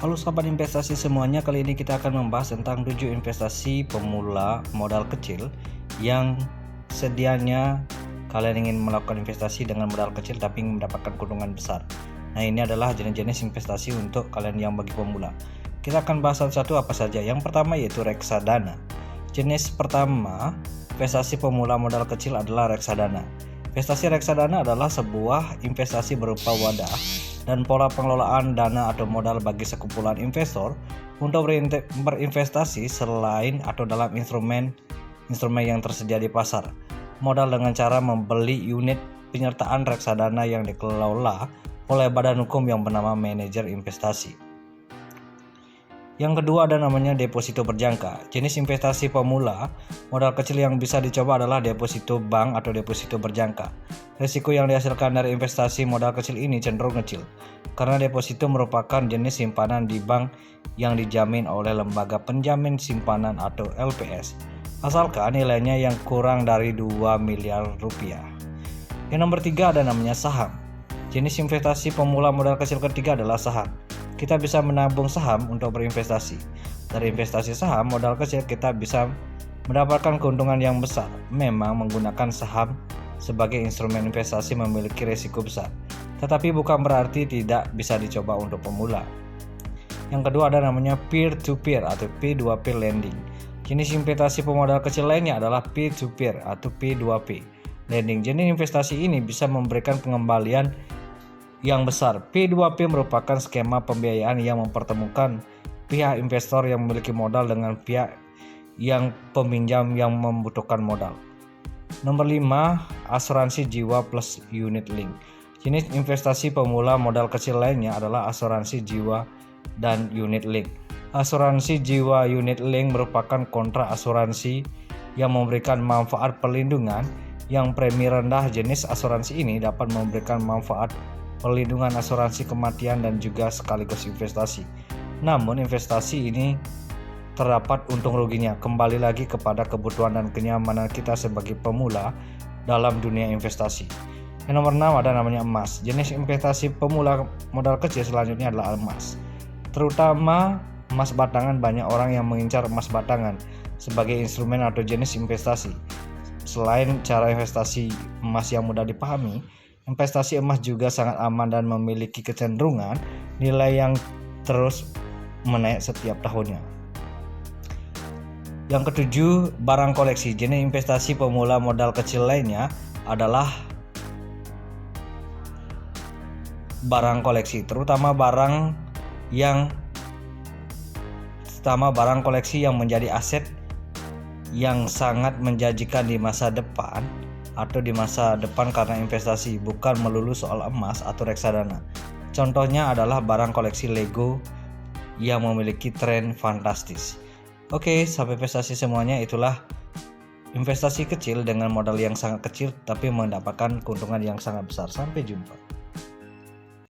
Halo sahabat investasi semuanya, kali ini kita akan membahas tentang 7 investasi pemula modal kecil yang sedianya kalian ingin melakukan investasi dengan modal kecil tapi ingin mendapatkan keuntungan besar. Nah, ini adalah jenis-jenis investasi untuk kalian yang bagi pemula. Kita akan bahas satu-satu apa saja. Yang pertama yaitu reksadana. Jenis pertama investasi pemula modal kecil adalah reksadana. Investasi reksadana adalah sebuah investasi berupa wadah dan pola pengelolaan dana atau modal bagi sekumpulan investor untuk berinvestasi selain atau dalam instrumen yang tersedia di pasar. Modal dengan cara membeli unit penyertaan reksadana yang dikelola oleh badan hukum yang bernama manajer investasi. Yang kedua ada namanya deposito berjangka. Jenis investasi pemula modal kecil yang bisa dicoba adalah deposito bank atau deposito berjangka. Risiko yang dihasilkan dari investasi modal kecil ini cenderung kecil, karena deposito merupakan jenis simpanan di bank yang dijamin oleh lembaga penjamin simpanan atau LPS, asalkan nilainya yang kurang dari 2 miliar rupiah. Yang nomor 3 ada namanya saham. Jenis investasi pemula modal kecil ketiga adalah saham. Kita bisa menabung saham untuk berinvestasi. Dari investasi saham modal kecil kita bisa mendapatkan keuntungan yang besar. Memang menggunakan saham sebagai instrumen investasi memiliki risiko besar, tetapi bukan berarti tidak bisa dicoba untuk pemula. Yang kedua ada namanya peer-to-peer atau P2P lending. Jenis investasi pemodal kecil lainnya adalah peer-to-peer atau P2P lending. Jenis investasi ini bisa memberikan pengembalian yang besar. P2P merupakan skema pembiayaan yang mempertemukan pihak investor yang memiliki modal dengan pihak yang peminjam yang membutuhkan modal. Nomor 5, asuransi jiwa plus unit link. Jenis investasi pemula modal kecil lainnya adalah asuransi jiwa dan unit link. Asuransi jiwa unit link merupakan kontrak asuransi yang memberikan manfaat perlindungan yang premi rendah. Jenis asuransi ini dapat memberikan manfaat perlindungan asuransi kematian dan juga sekaligus investasi. Namun investasi ini terdapat untung ruginya, kembali lagi kepada kebutuhan dan kenyamanan kita sebagai pemula dalam dunia investasi. Yang nomor 6 ada namanya emas. Jenis investasi pemula modal kecil selanjutnya adalah emas. Terutama emas batangan. Banyak orang yang mengincar emas batangan sebagai instrumen atau jenis investasi. Selain cara investasi emas yang mudah dipahami, investasi emas juga sangat aman dan memiliki kecenderungan nilai yang terus menaik setiap tahunnya. Yang ketujuh, barang koleksi. Jenis investasi pemula modal kecil lainnya adalah barang koleksi, terutama barang koleksi yang menjadi aset yang sangat menjanjikan di masa depan atau di masa depan karena investasi, bukan melulu soal emas atau reksadana. Contohnya adalah barang koleksi Lego yang memiliki tren fantastis. Oke, sampai investasi semuanya, itulah investasi kecil dengan modal yang sangat kecil tapi mendapatkan keuntungan yang sangat besar. Sampai jumpa.